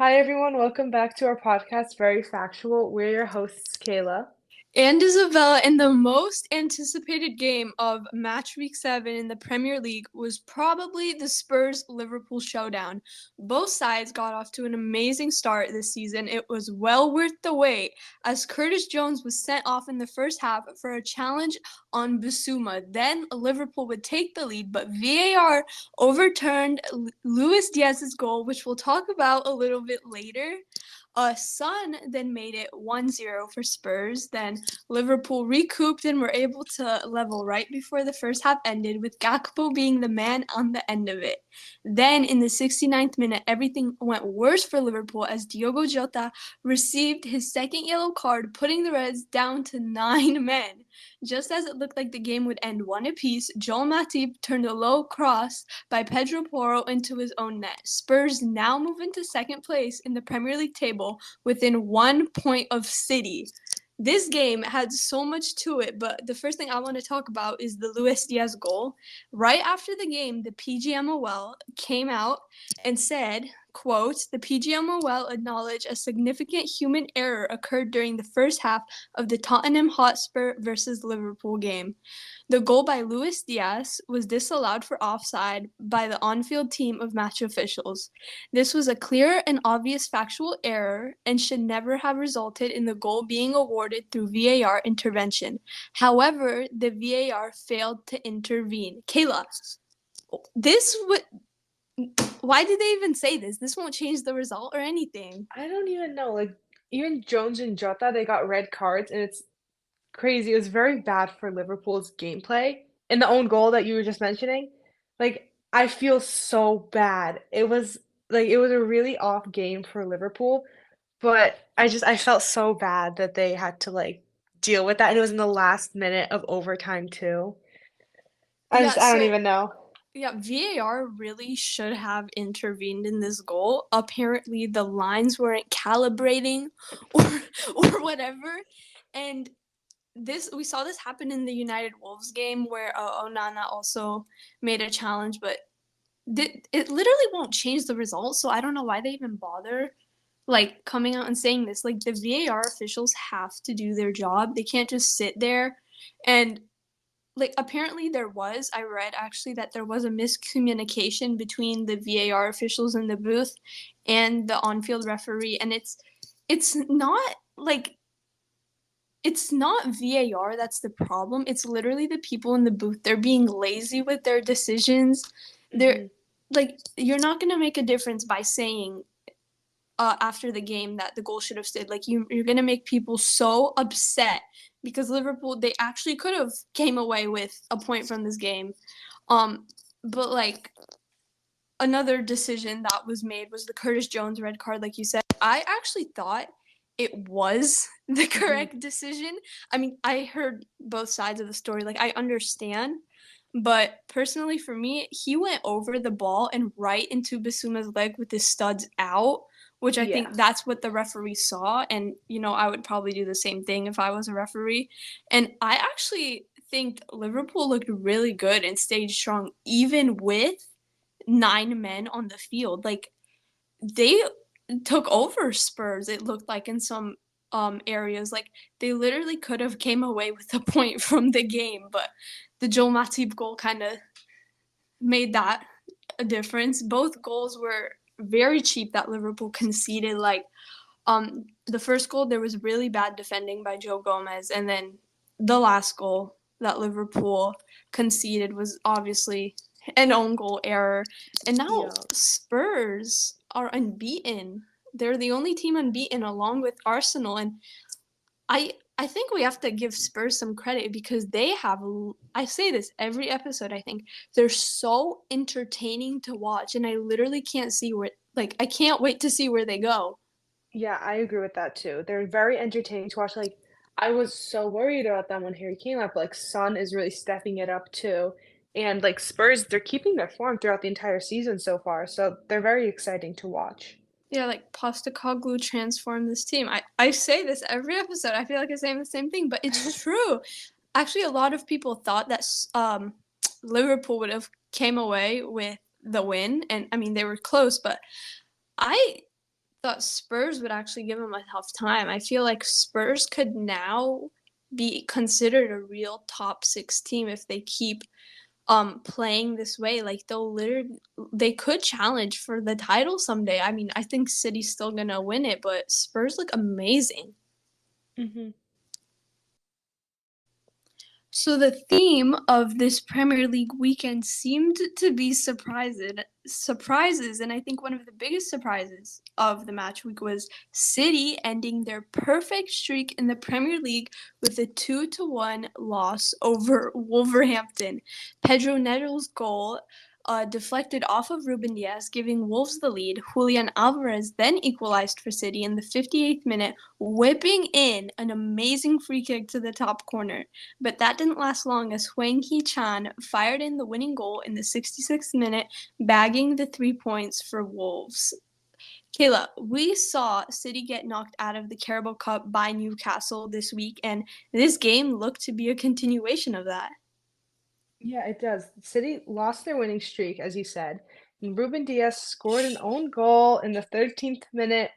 Hi, everyone. Welcome back to our podcast, Very Factual. We're your hosts, Kayla. And Isabella, in the most anticipated game of Match Week 7 in the Premier League was probably the Spurs-Liverpool showdown. Both sides got off to an amazing start this season. It was well worth the wait as Curtis Jones was sent off in the first half for a challenge on Bissouma. Then Liverpool would take the lead, but VAR overturned Luis Diaz's goal, which we'll talk about a little bit later. Son then made it 1-0 for Spurs. Then Liverpool recouped and were able to level right before the first half ended, with Gakpo being the man on the end of it. Then in the 69th minute, everything went worse for Liverpool as Diogo Jota received his second yellow card, putting the Reds down to 9 men. Just as it looked like the game would end one apiece, Joel Matip turned a low cross by Pedro Porro into his own net. Spurs now move into second place in the Premier League table within 1 point of City. This game had so much to it, but the first thing I want to talk about is the Luis Diaz goal. Right after the game, the PGMOL came out and said, quote, the PGMOL acknowledged a significant human error occurred during the first half of the Tottenham Hotspur versus Liverpool game. The goal by Luis Diaz was disallowed for offside by the on-field team of match officials. This was a clear and obvious factual error and should never have resulted in the goal being awarded through VAR intervention. However, the VAR failed to intervene. Kayla, this would why did they even say this? This won't change the result or anything. I don't even know. Even Jones and Jota, they got red cards, and it's crazy. It was very bad for Liverpool's gameplay. And the own goal that you were just mentioning, I feel so bad. It was a really off game for Liverpool, but I felt so bad that they had to deal with that. And it was in the last minute of overtime too. Yeah, I don't so even know. yeah, VAR really should have intervened in this goal. Apparently, the lines weren't calibrating or or whatever. And this we saw this happen in the United Wolves game where Onana also made a challenge, but it literally won't change the result. So I don't know why they even bother coming out and saying this. Like the VAR officials have to do their job. They can't just sit there and apparently I read actually that there was a miscommunication between the VAR officials in the booth and the on-field referee, and it's not it's not VAR that's the problem. It's literally the people in the booth. They're being lazy with their decisions. They're Hmm. you're not going to make a difference by saying after the game that the goal should have stayed. You're gonna make people so upset because Liverpool, they actually could have came away with a point from this game. But another decision that was made was the Curtis Jones red card, like you said. I actually thought it was the Hmm. correct decision. I mean, I heard both sides of the story. Like I understand, but personally for me, he went over the ball and right into Basuma's leg with his studs out, which I Yeah. think that's what the referee saw. And, I would probably do the same thing if I was a referee. And I actually think Liverpool looked really good and stayed strong, even with 9 men on the field. Like, they took over Spurs, it looked like, in some areas. Like they literally could have came away with a point from the game, but the Joel Matip goal kind of made that a difference. Both goals were very cheap that Liverpool conceded. The first goal, there was really bad defending by Joe Gomez, and then the last goal that Liverpool conceded was obviously an own goal error. And now Yeah. Spurs are unbeaten. They're the only team unbeaten along with Arsenal, and I think we have to give Spurs some credit because they have, I say this every episode, I think they're so entertaining to watch, and I literally can't see where, I can't wait to see where they go. Yeah, I agree with that too. They're very entertaining to watch. I was so worried about them when Harry came up. Son is really stepping it up too. And Spurs, they're keeping their form throughout the entire season so far. So they're very exciting to watch. Yeah, like Postecoglou transformed this team. I say this every episode. I feel like I'm saying the same thing, but it's true. Actually, a lot of people thought that Liverpool would have came away with the win, and I mean they were close, but I thought Spurs would actually give him a tough time. I feel like Spurs could now be considered a real top six team if they keep playing this way. Like they could challenge for the title someday. I mean, I think City's still gonna win it, but Spurs look amazing. Hmm. So the theme of this Premier League weekend seemed to be surprises, and I think one of the biggest surprises of the match week was City ending their perfect streak in the Premier League with a 2-1 loss over Wolverhampton. Pedro Neto's goal deflected off of Ruben Diaz, giving Wolves the lead. Julian Alvarez then equalized for City in the 58th minute, whipping in an amazing free kick to the top corner. But that didn't last long as Hwang Hee-chan fired in the winning goal in the 66th minute, bagging the 3 points for Wolves. Kayla, we saw City get knocked out of the Carabao Cup by Newcastle this week, and this game looked to be a continuation of that. Yeah, it does. City lost their winning streak, as you said, and Ruben Diaz scored an own goal in the 13th minute.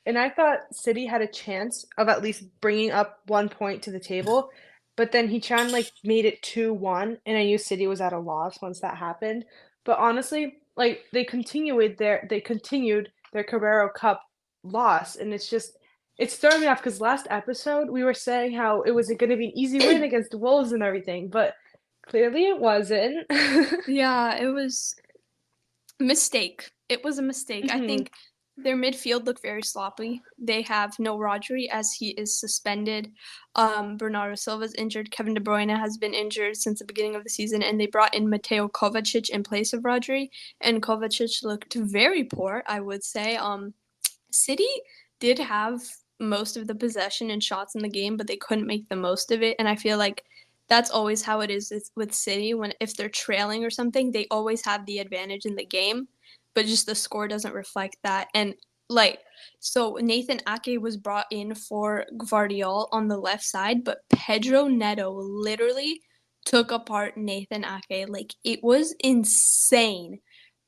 And I thought City had a chance of at least bringing up 1 point to the table, but then Hichan like made it 2-1, and I knew City was at a loss once that happened. But honestly, like they continued their Carrero Cup loss, and it's throwing me off because last episode we were saying how it was going to be an easy win against the Wolves and everything, but clearly it wasn't. Yeah, it was a mistake. It was a mistake. I Hmm. think their midfield looked very sloppy. They have no Rodri as he is suspended. Bernardo Silva's injured. Kevin De Bruyne has been injured since the beginning of the season, and they brought in Mateo Kovacic in place of Rodri. And Kovacic looked very poor, I would say. City did have most of the possession and shots in the game, but they couldn't make the most of it. And I feel like that's always how it is with City. When if they're trailing or something, they always have the advantage in the game, but just the score doesn't reflect that. And like, so Nathan Ake was brought in for Gvardiol on the left side, but Pedro Neto literally took apart Nathan Ake. Like it was insane.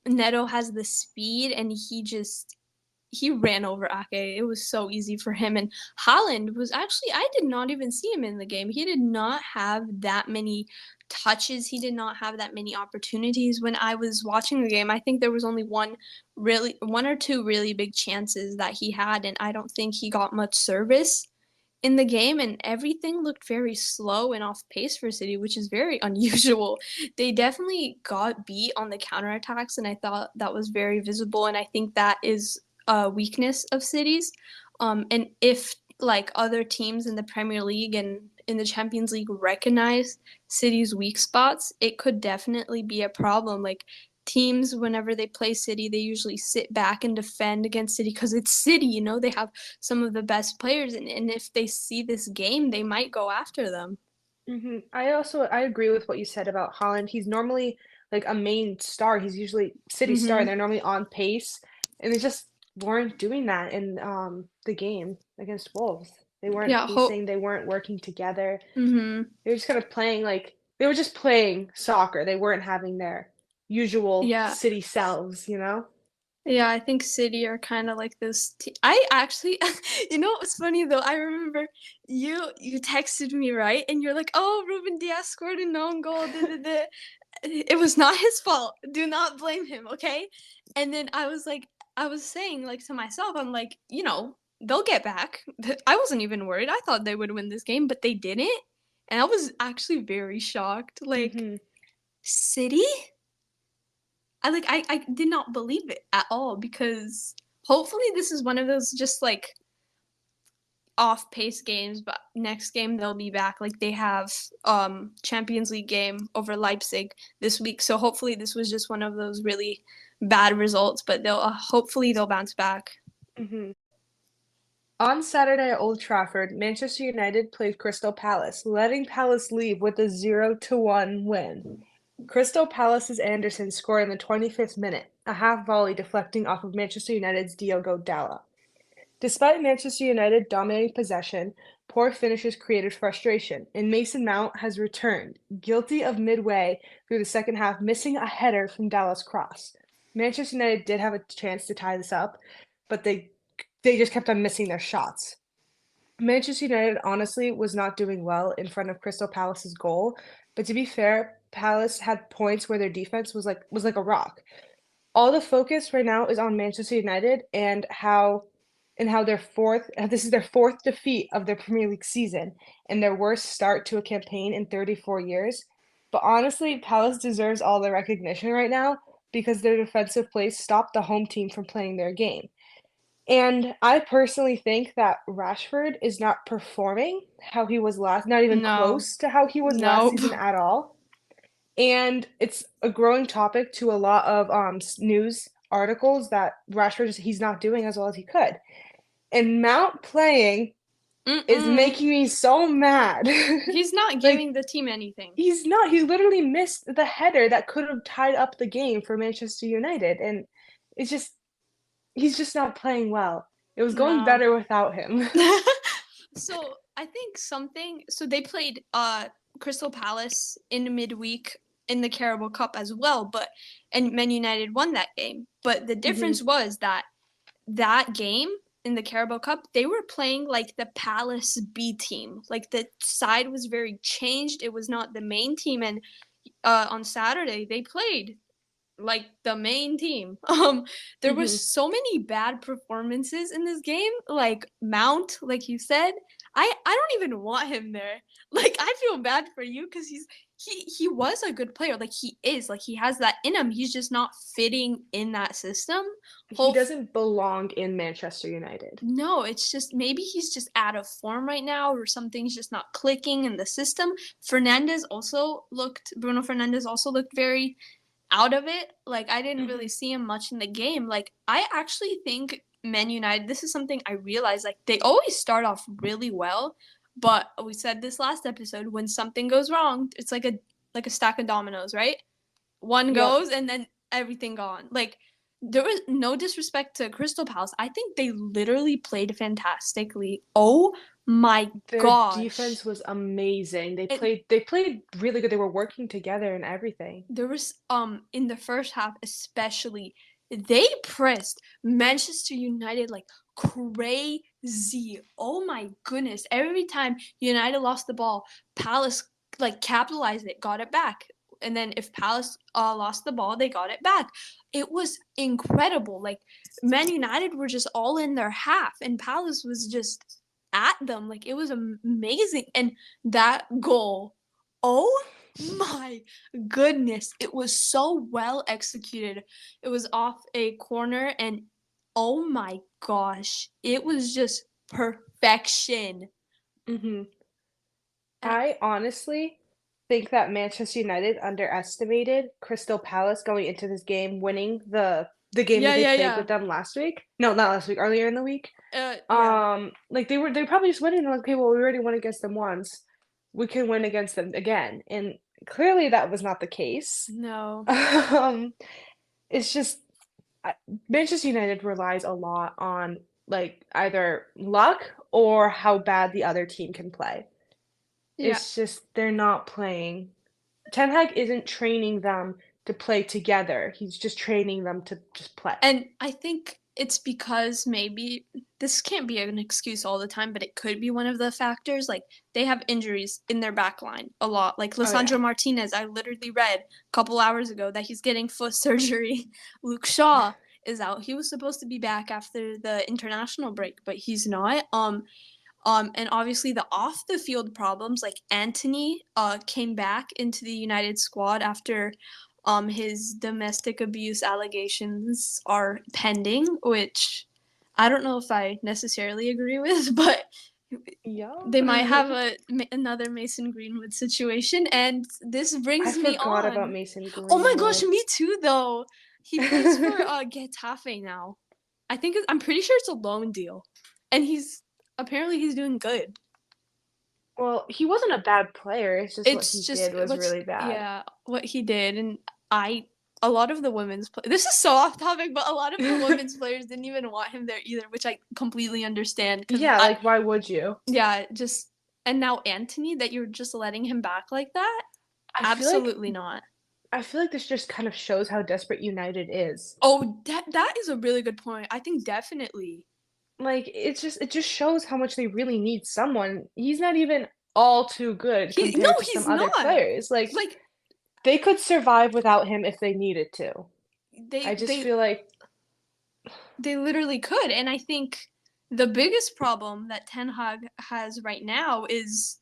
Neto has the speed and he ran over Ake. It was so easy for him. And Holland was actually, I did not even see him in the game. He did not have that many touches. He did not have that many opportunities when I was watching the game. I think there was only one or two really big chances that he had, and I don't think he got much service in the game, and everything looked very slow and off pace for City, which is very unusual. They definitely got beat on the counterattacks, and I thought that was very visible, and I think that is a weakness of City's. And if like other teams in the Premier League and in the Champions League recognize City's weak spots, it could definitely be a problem. Like teams, whenever they play City, they usually sit back and defend against City because it's City, you know, they have some of the best players, and if they see this game, they might go after them. I agree with what you said about Holland. He's normally like a main star. He's usually city star. Mm-hmm. They're normally on pace, and they just weren't doing that in the game against Wolves. They weren't Yeah. pacing. They weren't working together. Mm-hmm. They were just kind of playing like they were just playing soccer. They weren't having their usual Yeah. city selves, you know? Yeah, I think City are kind of like this. I actually, you know, what's funny though. I remember you texted me right, and you're like, "Oh, Ruben Diaz scored a known goal." Da, da, da. It was not his fault. Do not blame him, okay? And then I was saying like to myself, I'm like, you know, they'll get back. I wasn't even worried. I thought they would win this game, but they didn't, and I was actually very shocked. Like Hmm. City. I did not believe it at all because hopefully this is one of those just like off pace games, but next game they'll be back. Like they have Champions League game over Leipzig this week. So hopefully this was just one of those really bad results, but they'll hopefully they'll bounce back. Hmm. On Saturday at Old Trafford, Manchester United played Crystal Palace, letting Palace leave with a 0-1 win. Crystal Palace's Anderson scored in the 25th minute, a half volley deflecting off of Manchester United's Diogo Dalla. Despite Manchester United dominating possession, poor finishes created frustration, and Mason Mount has returned, guilty of midway through the second half missing a header from Dalla's cross. Manchester United did have a chance to tie this up, but they they just kept on missing their shots. Manchester United honestly was not doing well in front of Crystal Palace's goal, but to be fair, Palace had points where their defense was like a rock. All the focus right now is on Manchester United and how this is their fourth defeat of their Premier League season and their worst start to a campaign in 34 years. But honestly, Palace deserves all the recognition right now because their defensive plays stopped the home team from playing their game. And I personally think that Rashford is not performing how he was not even No. close to how he was last Nope. season at all. And it's a growing topic to a lot of news articles that he's not doing as well as he could. And Mount playing is Mm-mm. making me so mad. He's not Like giving the team anything. he's not. He literally missed the header that could have tied up the game for Manchester United, and it's just he's just not playing well. It was going No. better without him. So I think so they played Crystal Palace in midweek in the Carabao Cup as well, but and Man United won that game. But the Hmm. difference was that game in the Carabao Cup, they were playing like the Palace B team. Like the side was very changed. It was not the main team. And on Saturday they played like the main team. There was Hmm. so many bad performances in this game. Like Mount, like you said, I don't even want him there. Like I feel bad for you because he was a good player. Like he is. Like he has that in him. He's just not fitting in that system. He Hope doesn't belong in Manchester United. no, it's just maybe he's just out of form right now, or something's just not clicking in the system. Bruno Fernandez also looked very out of it. Like I didn't really Hmm. see him much in the game. Like I actually think Man United, this is something I realized, like they always start off really well, but we said this last episode, when something goes wrong, it's like a stack of dominoes, right? One Yep. goes and then everything gone. Like there was no disrespect to Crystal Palace. I think they literally played fantastically. Oh my Their gosh. defense was amazing. They It played they played really good. They were working together and everything. there was in the first half especially, they pressed Manchester United like crazy. Oh my goodness. Every time United lost the ball, Palace like capitalized it, got it back. And then if Palace lost the ball, they got it back. It was incredible. Like Man United were just all in their half and Palace was just at them. Like it was amazing. And that goal, oh my goodness, it was so well executed. It was off a corner, and oh my gosh, it was just perfection. Hmm. And I honestly think that Manchester United underestimated Crystal Palace going into this game, winning the game that yeah, they yeah, played yeah. with them last week. No, not last week, earlier in the week. Yeah. Like they probably just winning. Like, okay, well, we already won against them once. We can win against them again. And clearly that was not the case. No. Um, it's just I, Manchester United relies a lot on like either luck or how bad the other team can play. Yeah. It's just they're not playing. Ten Hag isn't training them to play together. He's just training them to just play. And I think it's because maybe this can't be an excuse all the time, but it could be one of the factors. Like they have injuries in their back line a lot. Like Oh yeah. Lissandro Martinez, I literally read a couple hours ago that he's getting foot surgery. Luke Shaw is out. He was supposed to be back after the international break, but he's not. And obviously the off the field problems, like Anthony came back into the United squad after his domestic abuse allegations are pending, which I don't know if I necessarily agree with, but Yeah. they might have another Mason Greenwood situation. And this I brings me forgot about on. Mason Oh my gosh, Greenwood. me too though. He plays for Getafe now. I'm pretty sure it's a loan deal, and he's doing good. Well, he wasn't a bad player. It's just what It's he just did was really bad. what he did, and I a lot of the women's play. This is so off topic, but a lot of the women's players didn't even want him there either, which I completely understand because Yeah, I like why would you? yeah just and now Anthony, that you're just letting him back like that, I feel like absolutely not. I feel like this just kind of shows how desperate United is. Oh, that is a really good point. I think definitely. like, it just shows how much they really need someone. He's not even all too good No, compared to he's some other not. players. Like, Like they could survive without him if they needed to. they I just they feel like, they literally could. And I think the biggest problem that Ten Hag has right now is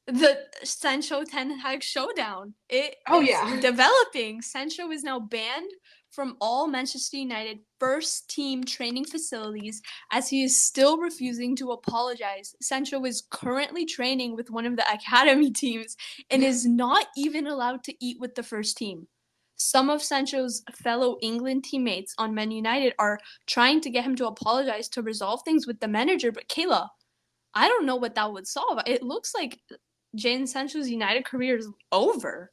the Sancho Ten Hag showdown. oh It's yeah. developing. Sancho is now banned from all Manchester United first team training facilities as he is still refusing to apologize. Sancho is currently training with one of the academy teams and is not even allowed to eat with the first team. Some of Sancho's fellow England teammates on Man United are trying to get him to apologize to resolve things with the manager, but Kayla, I don't know what that would solve. It looks like Jadon Sancho's United career is over.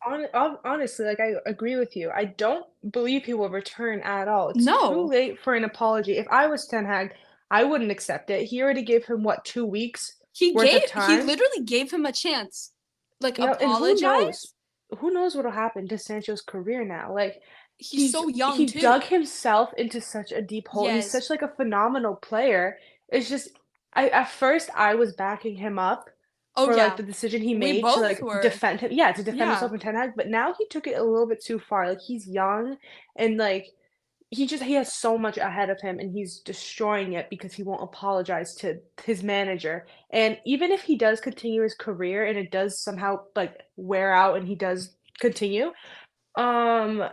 Honestly, like I agree with you. I don't believe he will return at all. It's too No, late for an apology. If I was Ten Hag, I wouldn't accept it. He already gave him what, 2 weeks worth of he time? literally gave him a chance. Like You know, and who knows? apologize? Who knows what'll happen to Sancho's career now? Like He's so young he dug too. himself into such a deep hole. He's Yes. such like a phenomenal player. It's just I at first I was backing him up Oh for like yeah. the decision he We made to both like were. defend him. Yeah, to defend himself Yeah. in Ten Hag, but now he took it a little bit too far. Like he's young and like he has so much ahead of him and he's destroying it because he won't apologize to his manager. And even if he does continue his career and it does somehow like wear out and he does continue, um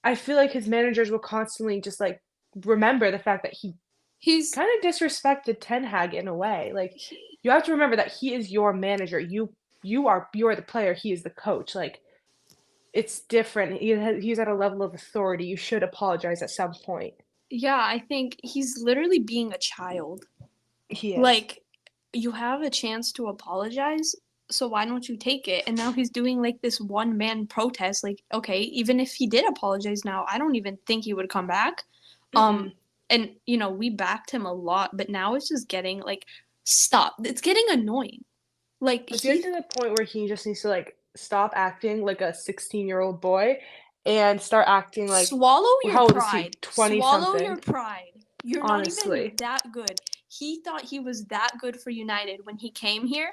I feel like his managers will constantly just like remember the fact that he He's kind of disrespected Ten Hag in a way. Like he, you have to remember that he is your manager. You are the player, he is the coach. Like it's different. He's at a level of authority. You should apologize at some point. yeah, I think he's literally being a child. He is. Like you have a chance to apologize, so why don't you take it? And now he's doing like this one man protest. Like, okay, even if he did apologize now, I don't even think he would come back. Mm-mm. And we backed him a lot, but now it's just getting like stop. It's getting annoying. Like It's getting to the point where he just needs to like stop acting like a 16-year-old boy and start acting like swallow your how old is he? pride. 20 Swallow your something. pride. You're not even Honestly. that good. He thought he was that good for United when he came here.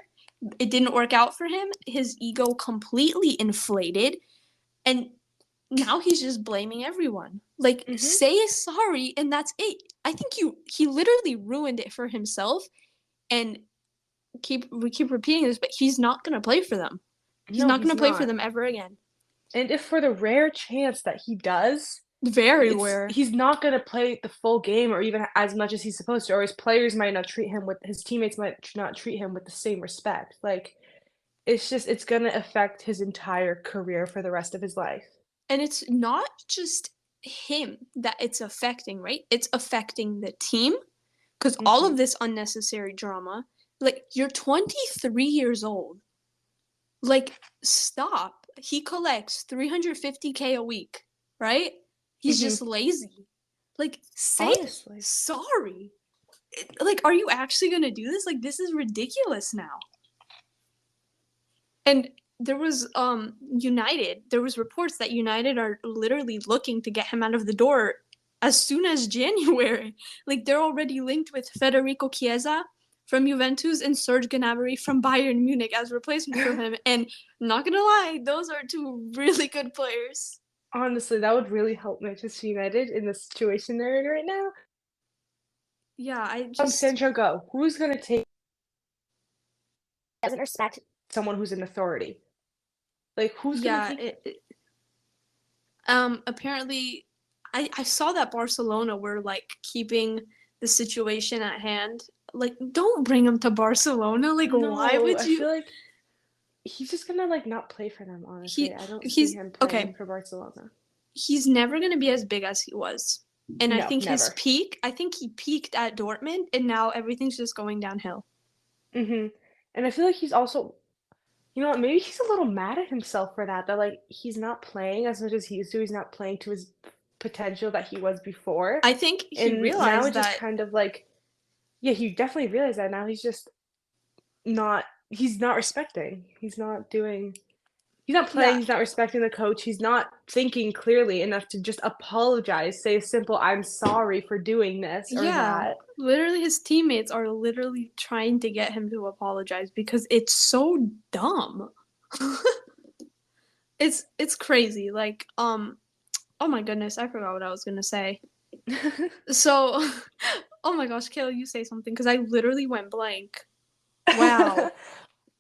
It didn't work out for him. His ego completely inflated, and now he's just blaming everyone. Like, Hmm. say sorry, and that's it. I think he literally ruined it for himself, and we keep repeating this, but he's not gonna play for them. He's No, not he's gonna play for not. them ever again. And if for the rare chance that he does, Very rare. he's not gonna play the full game or even as much as he's supposed to, or his players might not treat him with his teammates might not treat him with the same respect. Like it's gonna affect his entire career for the rest of his life. And it's not just him that it's affecting, right? It's affecting the team because all Hmm. of this unnecessary drama. Like, you're 23 years old. Like, stop. He collects 350K a week, right? He's Hmm. just lazy. Like, say Honestly. sorry. Like, are you actually going to do this? Like, this is ridiculous now. And there was United. There was reports that United are literally looking to get him out of the door as soon as January. Like they're already linked with Federico Chiesa from Juventus and Serge Gnabry from Bayern Munich as replacement for him. And not gonna lie, those are two really good players. Honestly, that would really help Manchester United in the situation they're in right now. Yeah, I just Sancho go. Who's gonna take doesn't respect someone who's in authority? Like who's gonna yeah. take it? Apparently, I saw that Barcelona were like keeping the situation at hand. Like, don't bring him to Barcelona. Like, why No, would I you? feel like he's just gonna like not play for them, honestly. He I don't see he's him playing okay. for Barcelona. He's never gonna be as big as he was. And No, never. I think he peaked at Dortmund, and now everything's just going downhill. Hmm. And I feel like he's also, you know what, maybe he's a little mad at himself for that, that like he's not playing as much as he used to. He's not playing to his potential that he was before. I think he And now realized it just that kind of like, yeah, he definitely realized that now he's just not, he's not respecting. He's not doing. He's not playing, Yeah. he's not respecting the coach, he's not thinking clearly enough to just apologize, say a simple "I'm sorry for doing this" or Yeah. that. Literally his teammates are literally trying to get him to apologize because it's so dumb. It's crazy. Like, oh my goodness, I forgot what I was gonna say. So, oh my gosh, Kayla, you say something because I literally went blank. Wow.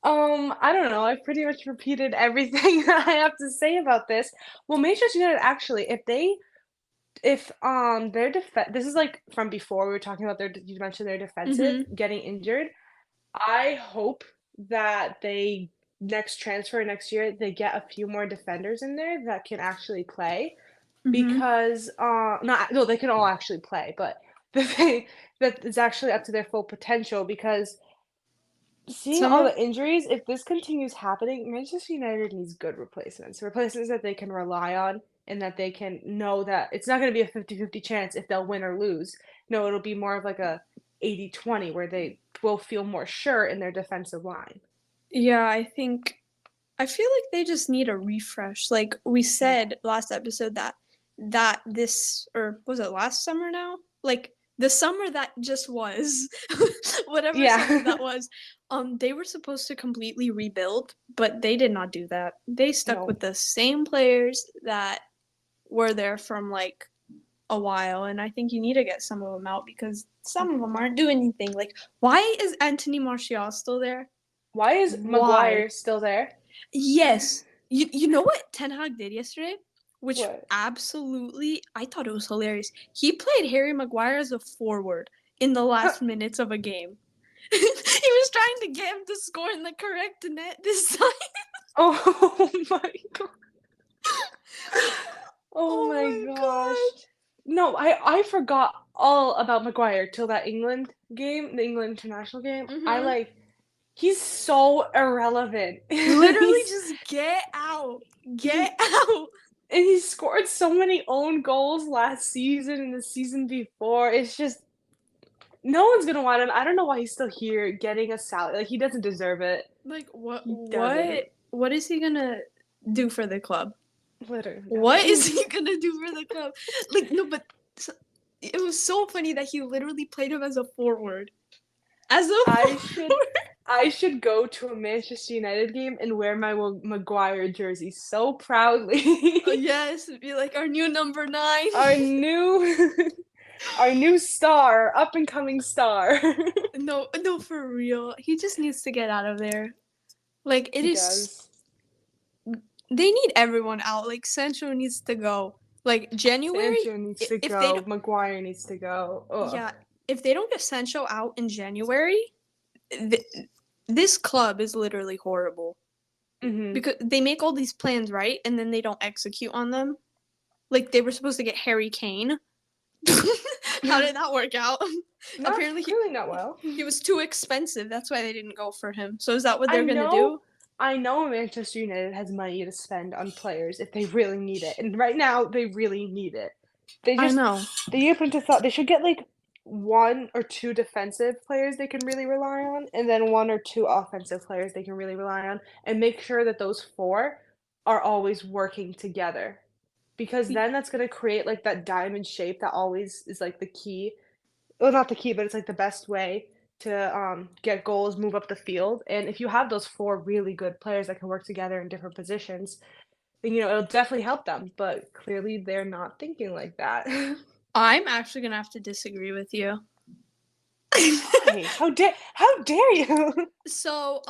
I don't know. I've pretty much repeated everything that I have to say about this. Well, Manchester United actually, if their defense, this is like from before we were talking about you mentioned their defensive Mhm. getting injured. I hope that they next transfer next year they get a few more defenders in there that can actually play Mhm. because not no they can all actually play, but the thing that is actually up to their full potential because seeing Some all of the injuries, if this continues happening, Manchester United needs good replacements. Replacements that they can rely on and that they can know that it's not going to be a 50-50 chance if they'll win or lose. No, it'll be more of like a 80-20 where they will feel more sure in their defensive line. Yeah, I feel like they just need a refresh. Like we Yeah. said last episode that this or was it last summer now? Like the summer that just was, whatever summer Yeah. that was, they were supposed to completely rebuild, but they did not do that. They stuck No. with the same players that were there from like a while, and I think you need to get some of them out because some of them aren't doing anything. Like, why is Anthony Martial still there? Why is Why? Maguire still there? Yes. You know what Ten Hag did yesterday? Which What? absolutely, I thought it was hilarious. He played Harry Maguire as a forward in the last minutes of a game. He was trying to get him to score in the correct net this time. Oh my god. Oh Oh my my gosh. god. No, I forgot all about Maguire till that England game, the England international game. Mm-hmm. He's so irrelevant. Literally He's just get out. he Get out. and he scored so many own goals last season and the season before. It's just no one's gonna want him. I don't know why he's still here getting a salary. Like he doesn't deserve it. Like He doesn't. what is he gonna do for the club? Literally What nothing. is he gonna do for the club? Like no, but it was so funny that he literally played him as a forward. As a I should forward. I should go to a Manchester United game and wear my Maguire jersey so proudly. Oh, yes, be like our new number 9. Our new our new star, up and coming star. No, no, for real. He just needs to get out of there. Like it He is. does. They need everyone out. Like Sancho needs to go. Like January, Sancho needs to if they go. don't, Maguire needs to go. Ugh. yeah, if they don't get Sancho out in January, th- this club is literally horrible Hmm. because they make all these plans, right, and then they don't execute on them. Like they were supposed to get Harry Kane. How did that work out? Not Apparently, clearly not well. he was too expensive. That's why they didn't go for him. So is that what I they're gonna know do? I know Manchester United has money to spend on players if they really need it. And right now they really need it. They I just know. they open to thought they should get like one or two defensive players they can really rely on, and then one or two offensive players they can really rely on, and make sure that those four are always working together. Because then that's gonna create like that diamond shape that always is like the key. Well, not the key, but it's like the best way to get goals, move up the field. And if you have those four really good players that can work together in different positions, then it'll definitely help them. But clearly, they're not thinking like that. I'm actually gonna have to disagree with you. Why? How dare you? So,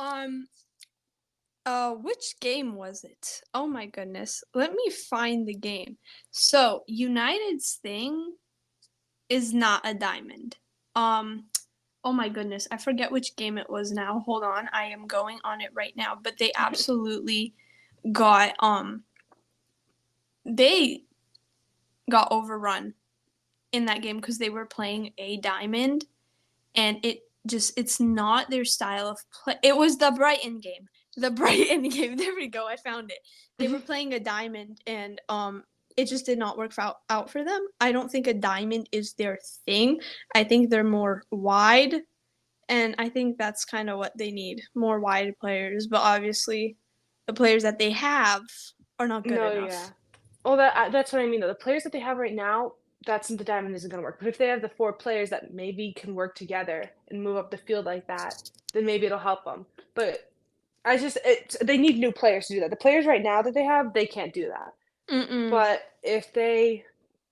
which game was it? Oh my goodness. Let me find the game. So, United's thing is not a diamond. Oh my goodness. I forget which game it was now. Hold on. I am going on it right now. But they absolutely got they got overrun in that game because they were playing a diamond and it's not their style of play. It was the Brighton game. The Brighton game. There we go. I found it. They were playing a diamond and it just did not work out for them. I don't think a diamond is their thing. I think they're more wide and I think that's kind of what they need. More wide players, but obviously the players that they have are not good No, yeah. enough. Well, that's what I mean, though. The players that they have right now, that's the diamond isn't gonna work. But if they have the 4 players that maybe can work together and move up the field like that, then maybe it'll help them. But they need new players to do that. The players right now that they have, they can't do that. Mm-mm. But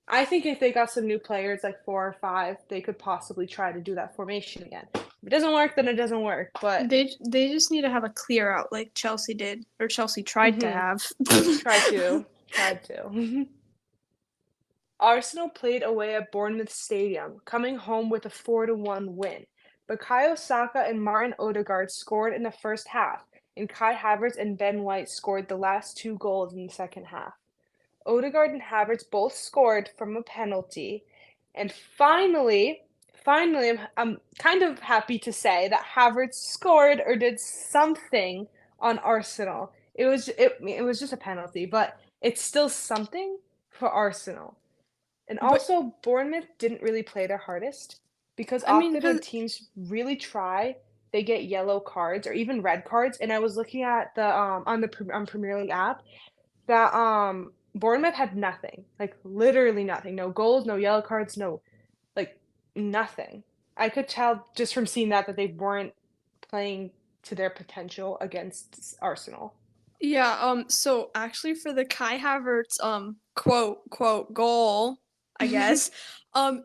I think if they got some new players, like 4 or 5, they could possibly try to do that formation again. If it doesn't work, then it doesn't work. But They just need to have a clear out like Chelsea did, or Chelsea tried to mhm, have. tried to. Arsenal played away at Bournemouth Stadium, coming home with a 4-1 win. Bukayo Saka and Martin Odegaard scored in the first half, and Kai Havertz and Ben White scored the last 2 goals in the second half. Odegaard and Havertz both scored from a penalty, and finally, I'm kind of happy to say that Havertz scored or did something on Arsenal. It was just a penalty, but it's still something for Arsenal. And But also, Bournemouth didn't really play their hardest because I mean, often when teams really try, they get yellow cards or even red cards. And I was looking at the on Premier League app that Bournemouth had nothing, like literally nothing, no goals, no yellow cards, no like nothing. I could tell just from seeing that they weren't playing to their potential against Arsenal. yeah, so actually for the Kai Havertz quote goal, I guess,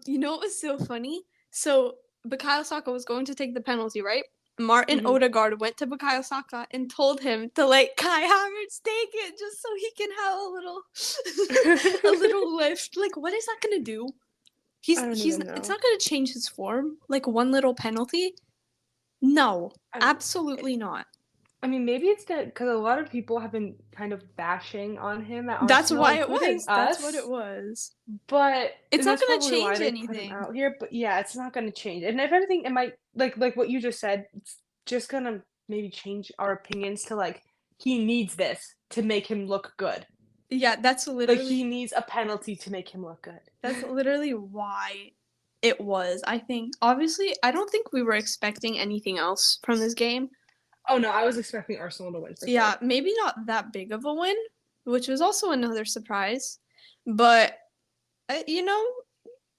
you know what was so funny? So Bukayo Saka was going to take the penalty, right? Martin Hmm. Odegaard went to Bukayo Saka and told him to let Kai Havertz take it just so he can have a little a little lift. Like what is that gonna do? I don't He's even it's know. not gonna change his form. Like one little penalty? No, I, absolutely not. I mean, maybe it's that because a lot of people have been kind of bashing on him at That's Arsenal, why it including was. That's what it us. was. But It's and not that's gonna probably why change they put him anything. out here. But yeah, it's not going to change. And if anything, it might like what you just said. It's just gonna maybe change our opinions to like he needs this to make him look good. Yeah, Like he needs a penalty to make him look that's good. literally why it was. I think obviously I don't think we were expecting anything else from this game. Oh no, I was expecting Arsenal to win for Yeah, sure. maybe not that big of a win, which was also another surprise. But you know,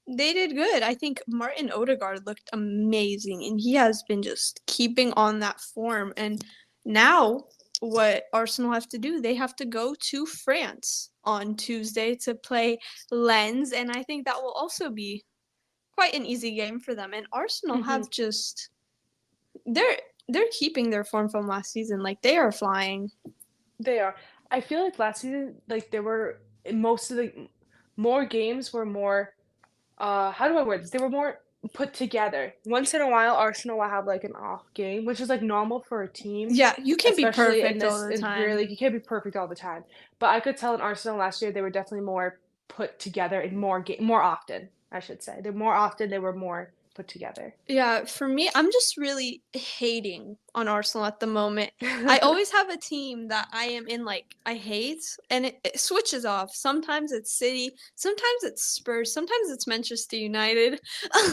they did good. I think Martin Odegaard looked amazing, and he has been just keeping on that form. And now, what Arsenal have to do, they have to go to France on Tuesday to play Lens, and I think that will also be quite an easy game for them. And Arsenal Hmm. have just they're they're keeping their form from last season. Like they are flying. They are. I feel like last season, like there were most of the more games were more how do I word this? They were more put together. Once in a while, Arsenal will have like an off game, which is like normal for a team, Yeah, you can't be especially in perfect all this the in Premier time. League. You can't be perfect all the time. But I could tell in Arsenal last year they were definitely more put together and more often, I should say. They were more put together. Yeah, for me, I'm just really hating on Arsenal at the moment. I always have a team that I am in, like, I hate, and it switches off. Sometimes it's City, sometimes it's Spurs, sometimes it's Manchester United.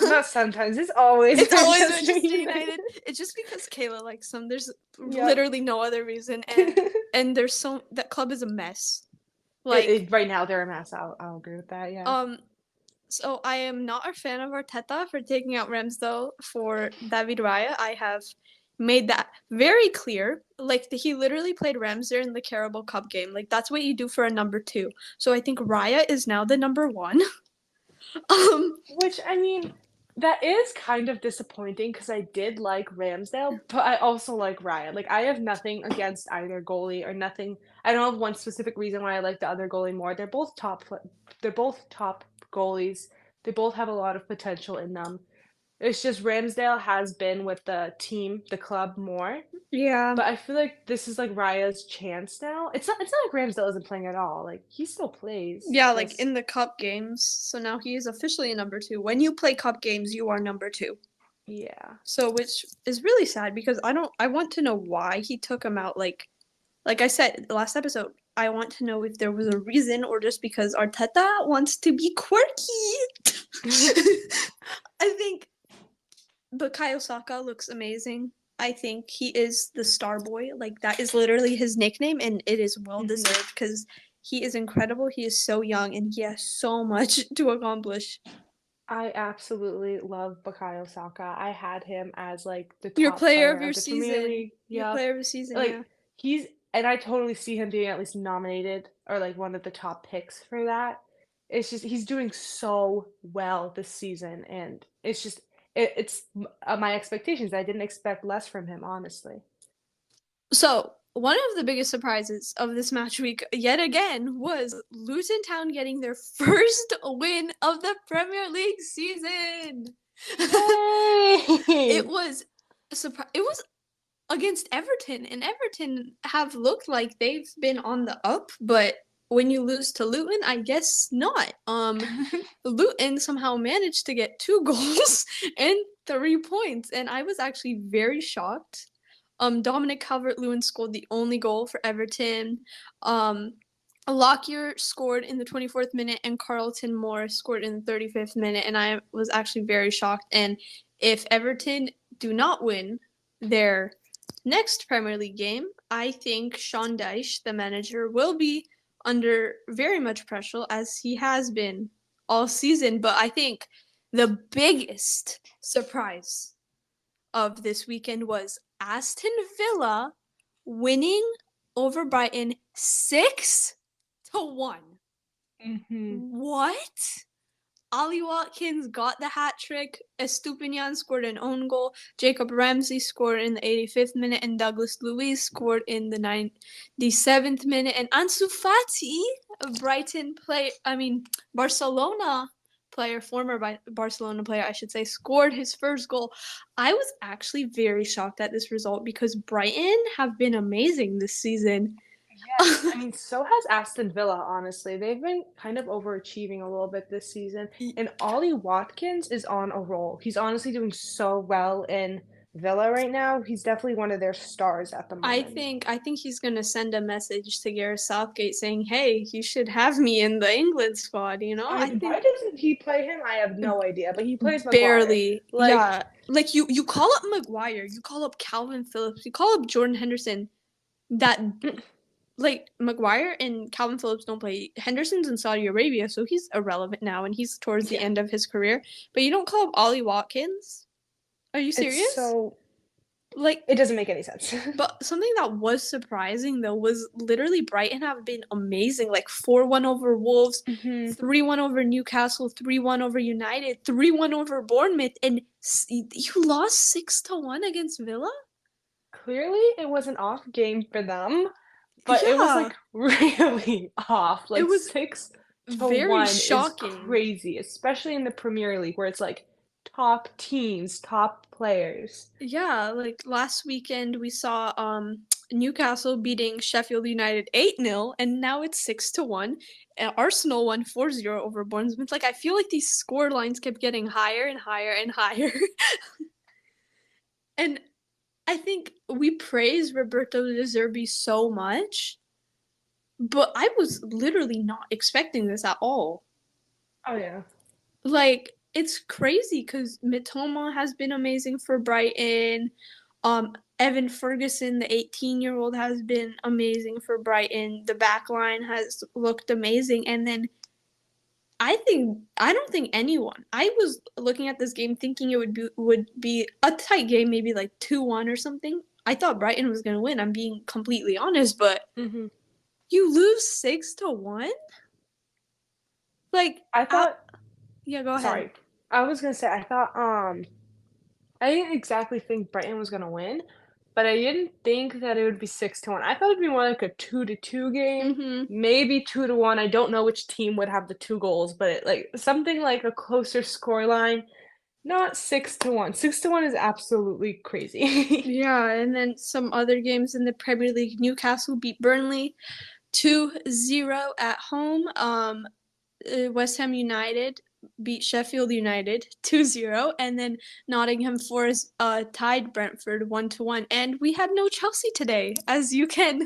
Not sometimes. It's always It's always Manchester Manchester United. United. It's just because Kayla likes them. There's Yep. literally no other reason, and there's so that club is a mess. Like, Right now they're a mess. I'll agree with that. Yeah. um, so I am not a fan of Arteta for taking out Ramsdale for David Raya. I have made that very clear. Like he literally played Ramsdale in the Carabao Cup game. Like that's what you do for a number two. So I think Raya is now the number one. um, Which, I mean, that is kind of disappointing because I did like Ramsdale, but I also like Ryan. Like, I have nothing against either goalie or nothing. I don't have one specific reason why I like the other goalie more. They're both top goalies. They both have a lot of potential in them. It's just Ramsdale has been with the team, the club more. yeah, But I feel like this is like Raya's chance now. It's not like Ramsdale isn't playing at all. Like he still plays. yeah, like Just in the cup games. So now he is officially a number two. When you play cup games, you are number two. yeah. So which is really sad because I want to know why he took him out. Like I said last episode, I want to know if there was a reason or just because Arteta wants to be quirky. I think Bukayo Saka looks amazing. I think he is the star boy. Like, that is literally his nickname, and it is well Mhm. deserved because he is incredible. He is so young, and he has so much to accomplish. I absolutely love Bukayo Saka. I had him as like the Your top player player of your of the Premier season. League. Your Yep. player of the season, yeah. Like he's and I totally see him being at least nominated or like one of the top picks for that. It's just he's doing so well this season and it's my expectations. I didn't expect less from him, honestly. So, one of the biggest surprises of this match week, yet again, was Luton Town getting their first win of the Premier League season. It Yay! was a surprise. It was against Everton, and Everton have looked like they've been on the up, but when you lose to Luton, I guess not. Luton somehow managed to get 2 goals and 3 points, and I was actually very shocked. Dominic Calvert-Lewin scored the only goal for Everton. Um, Lockyer scored in the 24th minute, and Carlton Moore scored in the 35th minute, and I was actually very shocked. And if Everton do not win their next Premier League game, I think Sean Dyche, the manager, will be under very much pressure as he has been all season. But I think the biggest surprise of this weekend was Aston Villa winning over Brighton 6-1. hmm What? Ollie Watkins got the hat trick. Estupinian scored an own goal. Jacob Ramsey scored in the 85th minute, and Douglas Luiz scored in the 97th minute. And Ansu Fati, a Barcelona player, former Barcelona player, I should say, scored his first goal. I was actually very shocked at this result because Brighton have been amazing this season. Yes, I mean, so has Aston Villa, honestly. They've been kind of overachieving a little bit this season. And Ollie Watkins is on a roll. He's honestly doing so well in Villa right now. He's definitely one of their stars at the I moment. think I think he's gonna send a message to Gareth Southgate saying, "Hey, you should have me in the England squad." You know, I I mean, why think doesn't he play him? I have no idea, but he plays Maguire. barely, Like, yeah. Like you call up Maguire, you call up Calvin Phillips, you call up Jordan Henderson. That like Maguire and Calvin Phillips don't play. Henderson's in Saudi Arabia, so he's irrelevant now, and he's towards the yeah, end of his career. But you don't call up Ollie Watkins? Are you it's serious? so, Like it doesn't make any sense. But something that was surprising though was literally Brighton have been amazing, like 4-1 over Wolves, hmm 3-1 over Newcastle, 3-1 over United, 3-1 over Bournemouth, and you lost 6-1 against Villa? Clearly, it was an off game for them. But it was Yeah, like really off. it Like was very6-1 is shocking. crazy, especially in the Premier League where it's like top teams, top players. Yeah, like last weekend we saw Newcastle beating Sheffield United 8-0 and now it's 6-1. Arsenal won 4-0 over Bournemouth. Like I feel like these score lines kept getting higher and higher and higher. And I think we praise Roberto De Zerbi so much, but I was literally not expecting this at all. Oh yeah. Like it's crazy because Mitoma has been amazing for Brighton. Evan Ferguson, the 18-year-old, has been amazing for Brighton. The back line has looked amazing, and then I don't think anyone. I was looking at this game thinking it would be a tight game, maybe like 2-1 or something. I thought Brighton was gonna win. I'm being completely honest, but hmm you lose 6-1. Like, I thought, yeah, go ahead. sorry. I was gonna say I thought I didn't exactly think Brighton was gonna win, but I didn't think that it would be 6-1. I thought it'd be more like a 2-2 game, Mm-hmm. maybe 2-1. I don't know which team would have the two goals, but like something like a closer scoreline. Not 6-1. 6-1 is absolutely crazy. Yeah, and then some other games in the Premier League. Newcastle beat Burnley 2-0 at home. West Ham United beat Sheffield United 2-0, and then Nottingham Forest tied Brentford 1-1. And we had no Chelsea today, as you can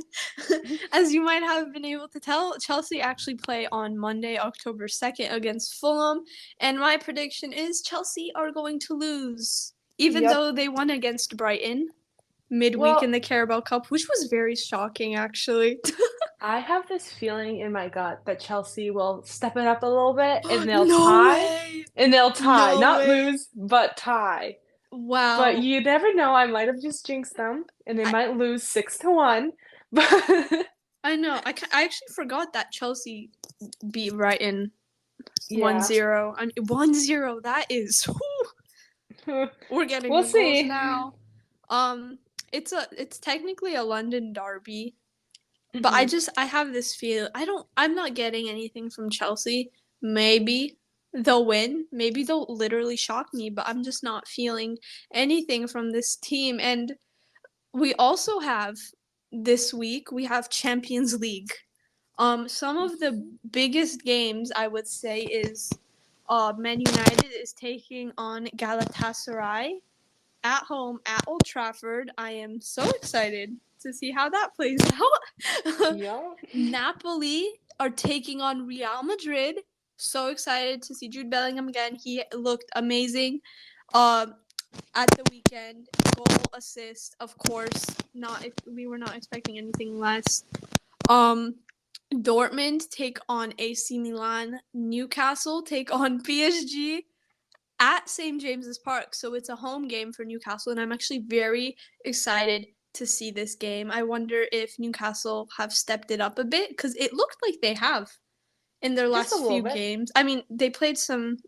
as you might have been able to tell. Chelsea actually play on Monday, October 2nd against Fulham, and my prediction is Chelsea are going to lose even Yep. though they won against Brighton. midweek in Well, the Carabao Cup, which was very shocking, actually. I have this feeling in my gut that Chelsea will step it up a little bit and they'll No tie. way! And they'll tie. No Not way! lose, but tie. But Wow. you never know. I might have just jinxed them, and they I, might lose 6-1. But I know. I actually forgot that Chelsea beat Brighton one yeah, zero. 1-0, that is. We're getting we'll the goals see. now. Um, it's technically a London derby, but Hmm. I have this feel I'm not getting anything from Chelsea. Maybe they'll win. Maybe they'll literally shock me, but I'm just not feeling anything from this team. And we also have this week we have Champions League. Some of the biggest games I would say is Man United is taking on Galatasaray at home at Old Trafford. I am so excited to see how that plays out. Yeah. Napoli are taking on Real Madrid. So excited to see Jude Bellingham again. He looked amazing um, at the weekend. Goal, assist, of course. Not if we were not expecting anything less. Um, Dortmund take on AC Milan. Newcastle take on PSG at St. James's Park. So it's a home game for Newcastle, and I'm actually very excited to see this game. I wonder if Newcastle have stepped it up a bit because it looked like they have in their Just a last little few bit. games. I mean, they played some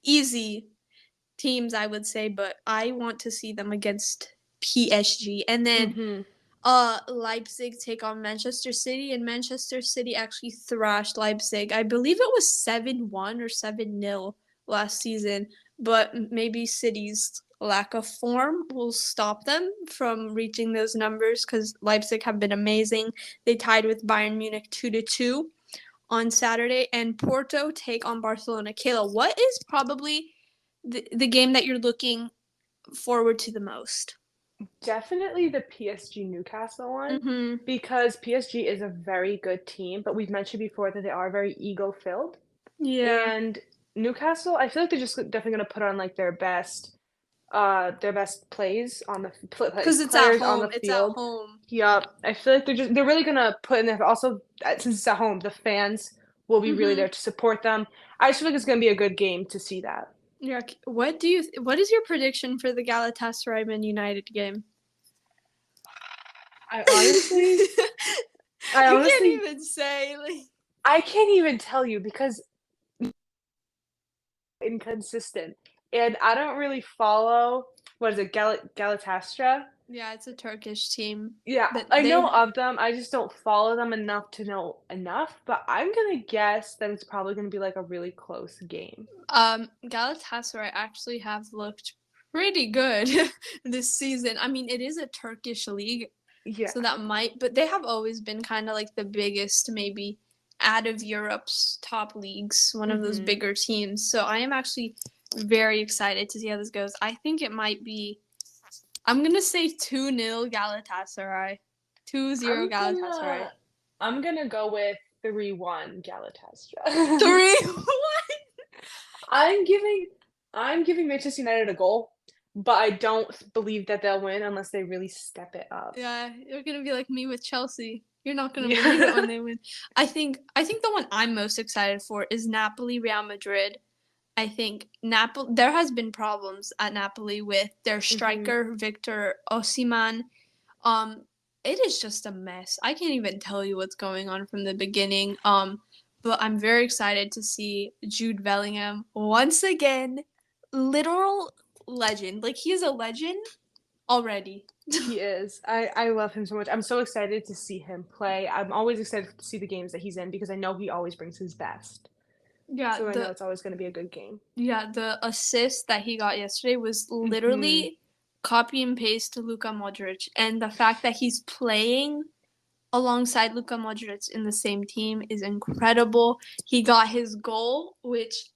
easy teams, I would say, but I want to see them against PSG. And then Hmm. Leipzig take on Manchester City, and Manchester City actually thrashed Leipzig. I believe it was 7-1 or 7-0 last season, but maybe City's lack of form will stop them from reaching those numbers because Leipzig have been amazing. They tied with Bayern Munich 2-2 on Saturday, and Porto take on Barcelona. Kayla, what is probably the game that you're looking forward to the most? Definitely the PSG Newcastle one Mm-hmm. because PSG is a very good team, but we've mentioned before that they are very ego-filled. Yeah. And Newcastle, I feel like they're just definitely going to put on like their best plays on the Because it's at players on the home. It's at field. home. Yup. I feel like they're really gonna put in there. Also, since it's at home, the fans will be really Mm-hmm. there to support them. I just feel like it's gonna be a good game to see that. Yeah. What is your prediction for the Galatasaray Man United game? I honestly, You I can't honestly, even say like. I can't even tell you because inconsistent, and I don't really follow what is it, Galatasaray? Yeah, it's a Turkish team. Yeah, But I they know of them. I just don't follow them enough to know enough. But I'm gonna guess that it's probably gonna be like a really close game. Galatasaray actually have looked pretty good this season. I mean, it is a Turkish league, Yeah. so that might, but they have always been kind of like the biggest, maybe out of Europe's top leagues, one of those Hmm. bigger teams. So I am actually very excited to see how this goes. I think it might be, I'm going to say 2-0 Galatasaray. 2-0 I'm Galatasaray. gonna I'm gonna go with 3-1 Galatasaray. 3-1. I'm giving I'm giving Manchester United a goal, but I don't believe that they'll win unless they really step it up. Yeah, you're gonna be like me with Chelsea. You're not gonna believe it when Yeah. they win. I think the one I'm most excited for is Napoli Real Madrid. I think Napoli there has been problems at Napoli with their Hmm. striker Victor Osimhen. Um, it is just a mess. I can't even tell you what's going on from the beginning. But I'm very excited to see Jude Bellingham once again. Literal legend. Like he is a legend already. He is. I love him so much. I'm so excited to see him play. I'm always excited to see the games that he's in because I know he always brings his best. Yeah, So I know the it's always going to be a good game. Yeah, the assist that he got yesterday was Hmm. literally copy and paste to Luka Modric. And the fact that he's playing alongside Luka Modric in the same team is incredible. He got his goal, which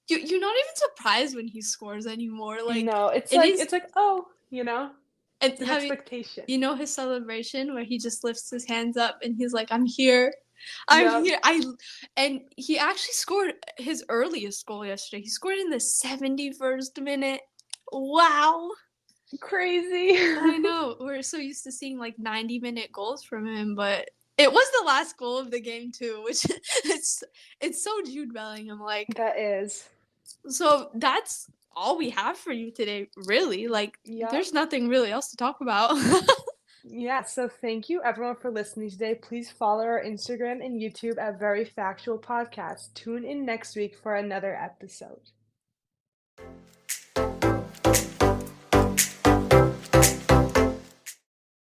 you're not even surprised when he scores anymore. Like No, it is it's like, oh, and it's an have expectation. you know his celebration where he just lifts his hands up and he's like, I'm here. I'm Yep. here. And he actually scored his earliest goal yesterday. He scored in the 71st minute. Wow. Crazy. I know. We're so used to seeing like 90-minute goals from him, but it was the last goal of the game too, which it's so Jude Bellingham like. That is. So that's all we have for you today, really. Like Yep. there's nothing really else to talk about. Yeah, so thank you everyone for listening today. Please follow our Instagram and YouTube at Very Factual Podcast. Tune in next week for another episode.